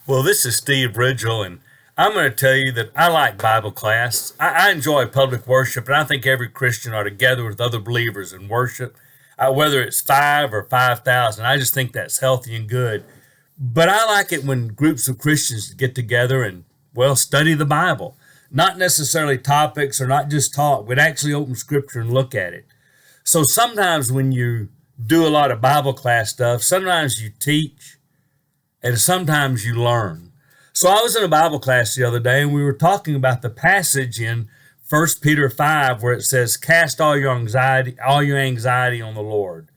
Well, this is Steve Ridgel, and I'm going to tell you that I like Bible class. I enjoy public worship, and I think every Christian ought to gather with other believers and worship, whether it's 5,000 or 5,000. I just think that's healthy and good. But I like it when groups of Christians get together and, well, study the Bible. Not necessarily topics or not just talk, but actually open Scripture and look at it. So sometimes when you do a lot of Bible class stuff, sometimes you teach and sometimes you learn. So I was in a Bible class the other day and we were talking about the passage in 1 Peter 5 where it says, cast all your anxiety on the Lord.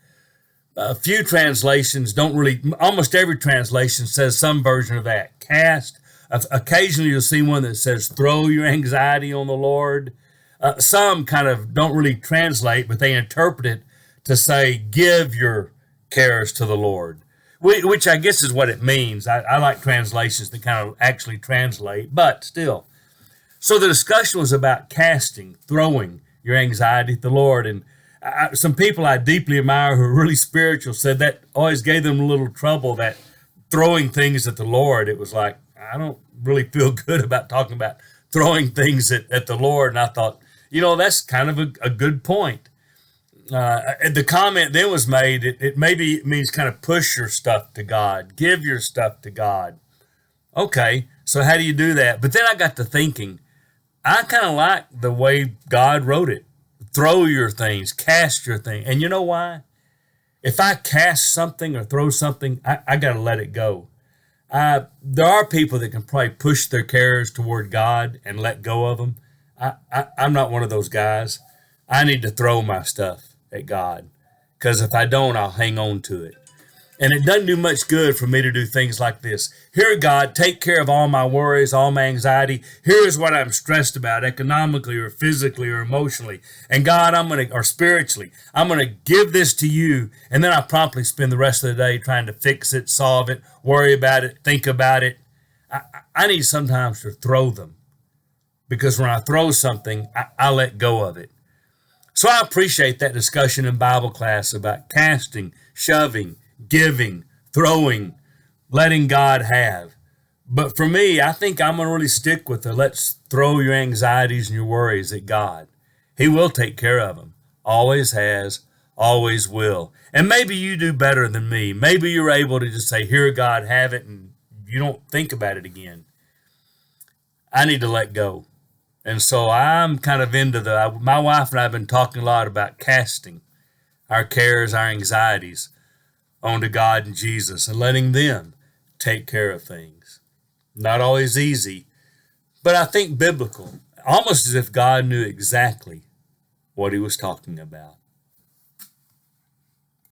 A few translations don't really, almost every translation says some version of that. Cast. Occasionally you'll see one that says throw your anxiety on the Lord. Some kind of don't really translate, but they interpret it to say give your cares to the Lord, which I guess is what it means. I like translations that kind of actually translate, but still. So the discussion was about casting, throwing your anxiety at the Lord. And some people I deeply admire who are really spiritual said that always gave them a little trouble, that throwing things at the Lord. It was like, I don't really feel good about talking about throwing things at the Lord. And I thought, that's kind of a good point. The comment then was made, it maybe means kind of push your stuff to God, give your stuff to God. Okay, so how do you do that? But then I got to thinking, I kind of like the way God wrote it. Throw your things, cast your thing. And you know why? If I cast something or throw something, I got to let it go. There are people that can probably push their cares toward God and let go of them. I'm not one of those guys. I need to throw my stuff at God, because if I don't, I'll hang on to it. And it doesn't do much good for me to do things like this. Here, God, take care of all my worries, all my anxiety. Here's what I'm stressed about economically or physically or emotionally. And God, or spiritually, I'm going to give this to you. And then I promptly spend the rest of the day trying to fix it, solve it, worry about it, think about it. I need sometimes to throw them, because when I throw something, I let go of it. So I appreciate that discussion in Bible class about casting, shoving, giving, throwing, letting God have. But for me, I think I'm going to really stick with the let's throw your anxieties and your worries at God. He will take care of them. Always has, always will. And maybe you do better than me. Maybe you're able to just say, here, God, have it, and you don't think about it again. I need to let go. And so I'm kind of into my wife and I have been talking a lot about casting our cares, our anxieties onto God and Jesus and letting them take care of things. Not always easy, but I think biblical, almost as if God knew exactly what he was talking about.